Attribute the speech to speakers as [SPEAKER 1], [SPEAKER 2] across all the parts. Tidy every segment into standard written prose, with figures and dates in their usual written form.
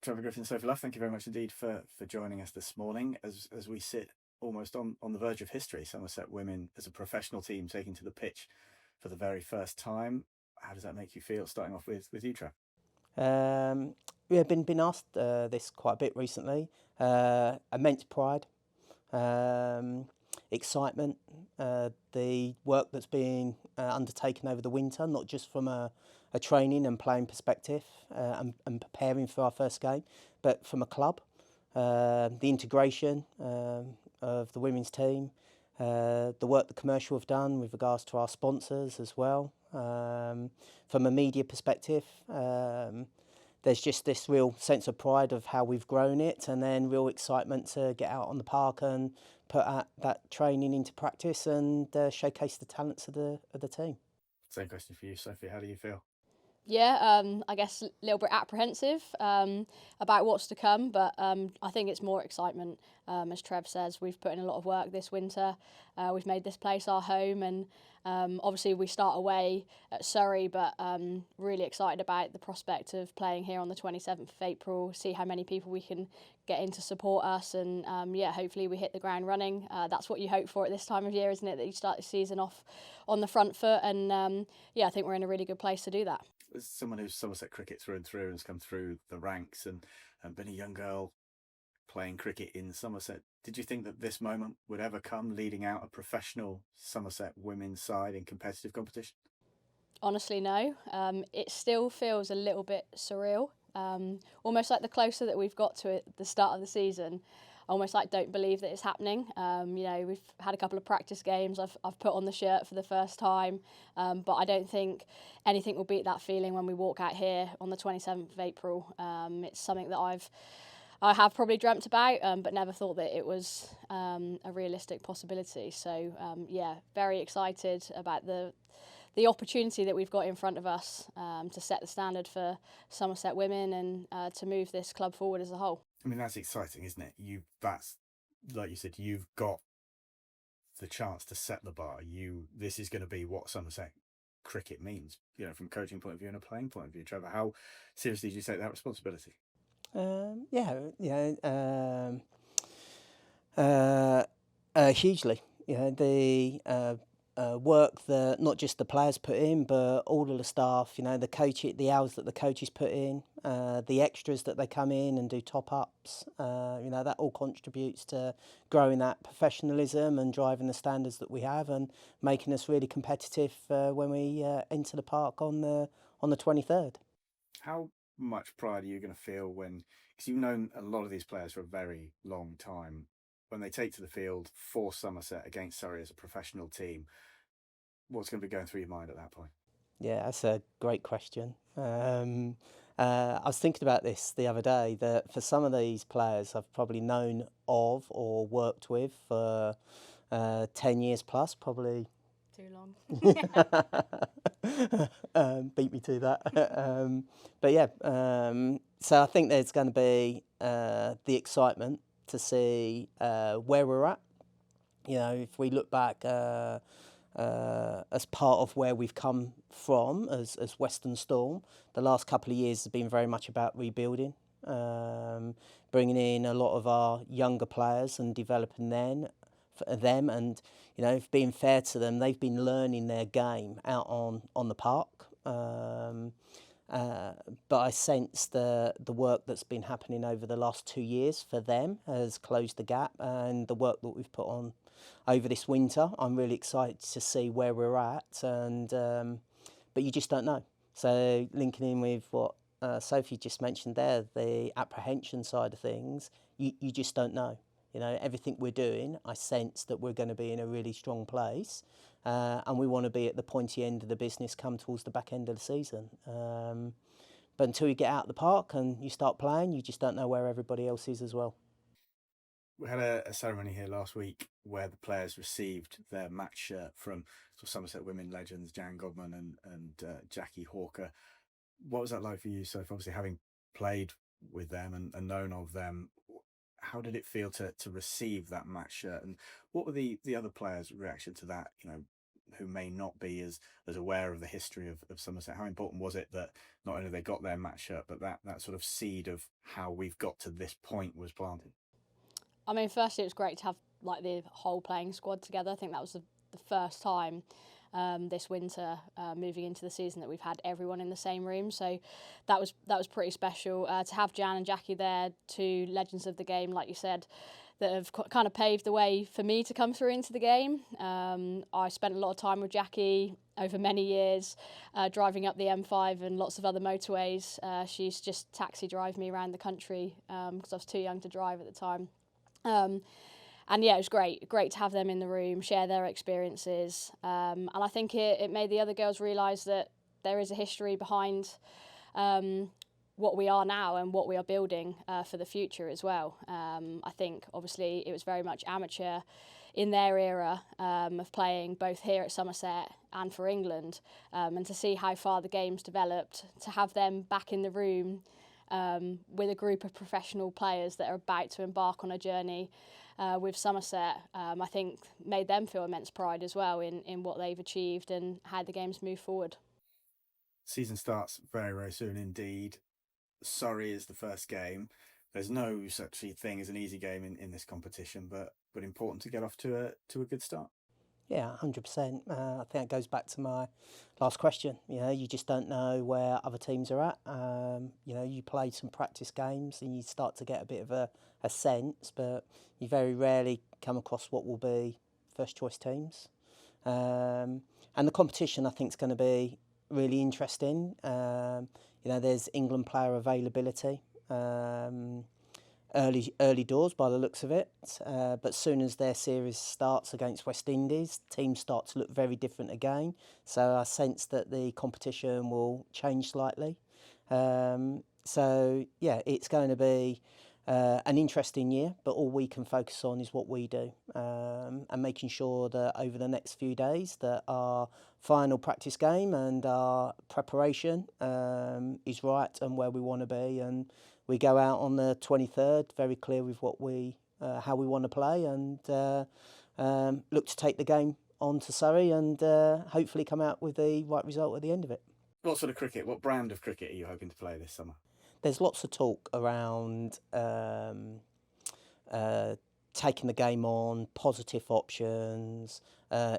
[SPEAKER 1] Trevor Griffin, Sophie Luff, thank you very much indeed for joining us this morning as we sit almost on the verge of history. Somerset women as a professional team taking to the pitch for the very first time. How does that make you feel? Starting off with you, Trev.
[SPEAKER 2] Yeah, been asked this quite a bit recently. Immense pride, excitement, the work that's been undertaken over the winter, not just from a training and playing perspective and preparing for our first game, but from a club. The integration of the women's team, the work the commercial have done with regards to our sponsors as well. From a media perspective, there's just this real sense of pride of how we've grown it, and then real excitement to get out on the park and put that training into practice and showcase the talents of the team.
[SPEAKER 1] Same question for you, Sophie. How do you feel?
[SPEAKER 3] Yeah, I guess a little bit apprehensive about what's to come, but I think it's more excitement. As Trev says, we've put in a lot of work this winter. We've made this place our home, and obviously we start away at Surrey, but really excited about the prospect of playing here on the 27th of April, see how many people we can get in to support us, and hopefully we hit the ground running. That's what you hope for at this time of year, isn't it, that you start the season off on the front foot, and I think we're in a really good place to do that.
[SPEAKER 1] As someone who's Somerset cricket through and through and has come through the ranks and been a young girl playing cricket in Somerset, did you think that this moment would ever come, leading out a professional Somerset women's side in competitive competition?
[SPEAKER 3] Honestly, no. It still feels a little bit surreal, almost like the closer that we've got to it at the start of the season, almost like don't believe that it's happening. We've had a couple of practice games. I've put on the shirt for the first time, but I don't think anything will beat that feeling when we walk out here on the 27th of April. It's something that I have probably dreamt about, but never thought that it was a realistic possibility. So very excited about the opportunity that we've got in front of us to set the standard for Somerset women and to move this club forward as a whole.
[SPEAKER 1] I mean, that's exciting, isn't it? That's like you said, you've got the chance to set the bar. This is going to be what Somerset cricket means, from a coaching point of view and a playing point of view. Trevor, how seriously do you take that responsibility?
[SPEAKER 2] Hugely. The work that not just the players put in, but all of the staff. The hours that the coaches put in, the extras that they come in and do top ups. That all contributes to growing that professionalism and driving the standards that we have, and making us really competitive when we enter the park on the 23rd.
[SPEAKER 1] How much pride are you going to feel because you've known a lot of these players for a very long time, when they take to the field for Somerset against Surrey as a professional team? What's going to be going through your mind at that point?
[SPEAKER 2] Yeah, that's a great question. I was thinking about this the other day, that for some of these players I've probably known of or worked with for 10 years plus, probably.
[SPEAKER 3] Too long.
[SPEAKER 2] Beat me to that. So I think there's going to be the excitement to see where we're at. If we look back as part of where we've come from as Western Storm, the last couple of years have been very much about rebuilding, bringing in a lot of our younger players and developing them. And if being fair to them, they've been learning their game out on the park. But I sense the work that's been happening over the last 2 years for them has closed the gap, and the work that we've put on over this winter, I'm really excited to see where we're at. And but you just don't know. So linking in with what Sophie just mentioned there, the apprehension side of things, you just don't know. Everything we're doing, I sense that we're going to be in a really strong place, and we want to be at the pointy end of the business come towards the back end of the season. But until you get out of the park and you start playing, you just don't know where everybody else is as well.
[SPEAKER 1] We had a ceremony here last week where the players received their match shirt from Somerset women legends Jan Godman and Jackie Hawker. What was that like for you, Sophie? Obviously, having played with them and known of them, how did it feel to receive that match shirt, and what were the other players' reaction to that? who may not be as aware of the history of Somerset? How important was it that not only they got their match shirt, but that sort of seed of how we've got to this point was planted?
[SPEAKER 3] I mean, firstly, it was great to have like the whole playing squad together. I think that was the first time this winter, moving into the season, that we've had everyone in the same room. So that was pretty special. To have Jan and Jackie there, two legends of the game, like you said, that have kind of paved the way for me to come through into the game. I spent a lot of time with Jackie over many years, driving up the M5 and lots of other motorways. She used to just taxi drive me around the country because I was too young to drive at the time. And yeah, it was great to have them in the room, share their experiences. And I think it made the other girls realise that there is a history behind what we are now and what we are building for the future as well. I think obviously it was very much amateur in their era of playing both here at Somerset and for England, and to see how far the game's developed, to have them back in the room with a group of professional players that are about to embark on a journey with Somerset, I think made them feel immense pride as well in what they've achieved and how the game's moved forward.
[SPEAKER 1] Season starts very, very soon indeed. Surrey is the first game. There's no such thing as an easy game in this competition, but important to get off to a good start.
[SPEAKER 2] Yeah, 100%. I think it goes back to my last question. You just don't know where other teams are at. You play some practice games and you start to get a bit of a sense, but you very rarely come across what will be first choice teams. And the competition, I think, is going to be really interesting. There's England player availability. Early doors by the looks of it, but soon as their series starts against West Indies, teams start to look very different again. So I sense that the competition will change slightly. So yeah, it's going to be an interesting year, but all we can focus on is what we do, and making sure that over the next few days that our final practice game and our preparation is right and where we want to be, and we go out on the 23rd very clear with what how we want to play, and look to take the game on to Surrey and hopefully come out with the right result at the end of it.
[SPEAKER 1] What sort of cricket, what brand of cricket are you hoping to play this summer?
[SPEAKER 2] There's lots of talk around taking the game on, positive options,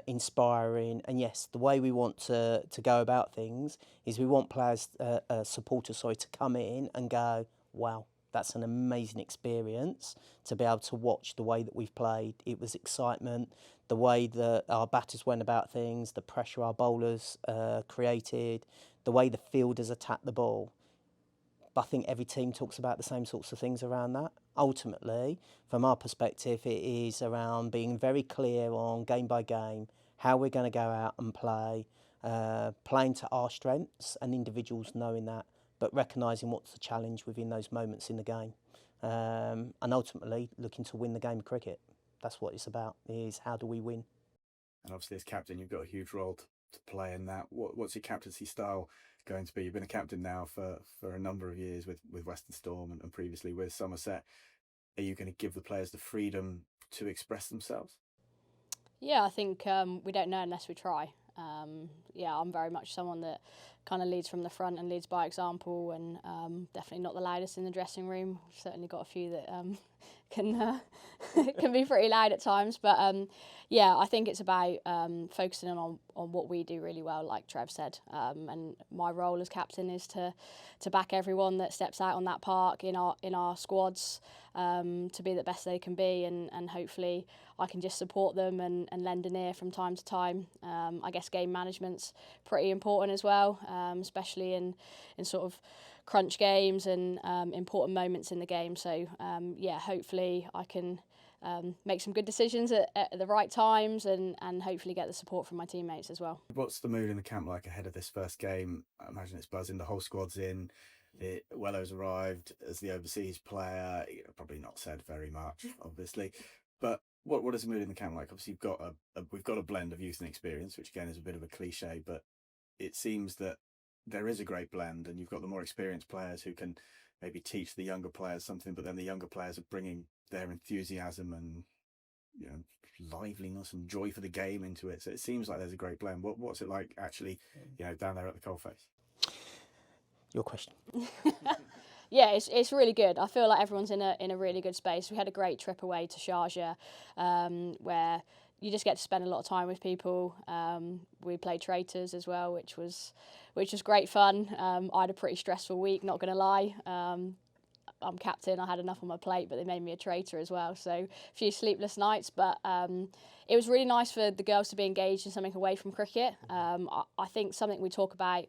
[SPEAKER 2] inspiring. And yes, the way we want to go about things is we want players, supporters, to come in and go, wow, that's an amazing experience to be able to watch the way that we've played. It was excitement, the way that our batters went about things, the pressure our bowlers created, the way the fielders attacked the ball. But I think every team talks about the same sorts of things around that. Ultimately, from our perspective, it is around being very clear on game by game, how we're going to go out and play, playing to our strengths and individuals knowing that, but recognising what's the challenge within those moments in the game. And ultimately, looking to win the game of cricket. That's what it's about, is how do we win?
[SPEAKER 1] And obviously as captain, you've got a huge role to play in that. What's your captaincy style going to be? You've been a captain now for a number of years with Western Storm and previously with Somerset. Are you going to give the players the freedom to express themselves?
[SPEAKER 3] Yeah, I think we don't know unless we try. I'm very much someone that kind of leads from the front and leads by example, and definitely not the loudest in the dressing room. We've certainly got a few that can can be pretty loud at times, but I think it's about focusing on what we do really well, like Trev said, and my role as captain is to back everyone that steps out on that park in our squads to be the best they can be, and hopefully I can just support them and lend an ear from time to time. I guess game management's pretty important as well, especially in sort of crunch games and important moments in the game. So hopefully I can make some good decisions at the right times and hopefully get the support from my teammates as well.
[SPEAKER 1] What's the mood in the camp like ahead of this first game? I imagine it's buzzing, the whole squad's in. Wello's arrived as the overseas player. Probably not said very much, obviously, but what is the mood in the camp like? Obviously, we've got a blend of youth and experience, which again is a bit of a cliche, but it seems that there is a great blend, and you've got the more experienced players who can maybe teach the younger players something, but then the younger players are bringing their enthusiasm and liveliness and joy for the game into it. So it seems like there's a great blend. What's it like actually, down there at the coalface?
[SPEAKER 2] Your question.
[SPEAKER 3] Yeah, it's really good. I feel like everyone's in a really good space. We had a great trip away to Sharjah, where you just get to spend a lot of time with people. We played Traitors as well, which was great fun. I had a pretty stressful week, not going to lie. I'm captain. I had enough on my plate, but they made me a traitor as well. So a few sleepless nights, but it was really nice for the girls to be engaged in something away from cricket. I think something we talk about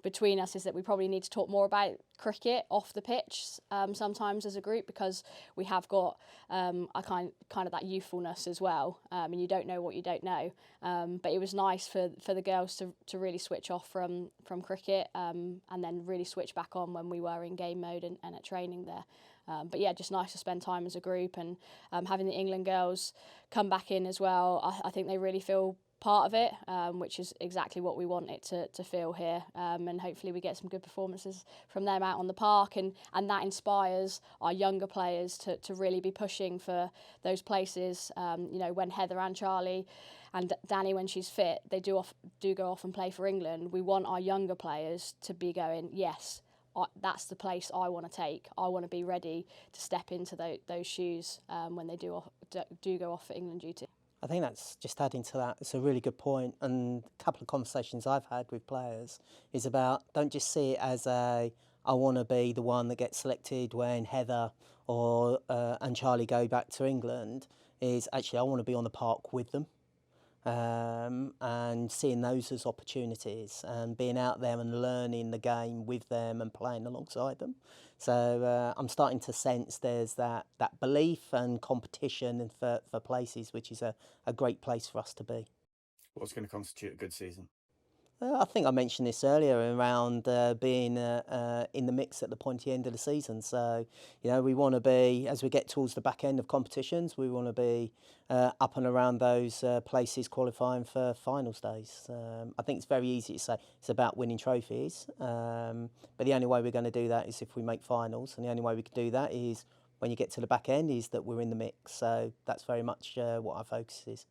[SPEAKER 3] between us is that we probably need to talk more about cricket off the pitch sometimes as a group, because we have got a kind of that youthfulness as well, and you don't know what you don't know. But it was nice for the girls to really switch off from cricket, and then really switch back on when we were in game mode and at training there. But yeah, just nice to spend time as a group, and having the England girls come back in as well. I think they really feel part of it, which is exactly what we want it to feel here, and hopefully we get some good performances from them out on the park, and that inspires our younger players to really be pushing for those places. When Heather and Charlie and Danny, when she's fit, they do go off and play for England. We want our younger players to be going, yes, that's the place I want to take. I want to be ready to step into those shoes when they do go off for England duty.
[SPEAKER 2] I think that's just adding to that. It's a really good point, and a couple of conversations I've had with players is about, don't just see it as I want to be the one that gets selected when Heather or and Charlie go back to England. Is actually I want to be on the park with them. And seeing those as opportunities and being out there and learning the game with them and playing alongside them. So I'm starting to sense there's that belief and competition for places, which is a great place for us to be.
[SPEAKER 1] What's going to constitute a good season?
[SPEAKER 2] I think I mentioned this earlier around being in the mix at the pointy end of the season. So, we want to be, as we get towards the back end of competitions, we want to be up and around those places qualifying for finals days. I think it's very easy to say it's about winning trophies, but the only way we're going to do that is if we make finals, and the only way we can do that is when you get to the back end is that we're in the mix. So that's very much what our focus is.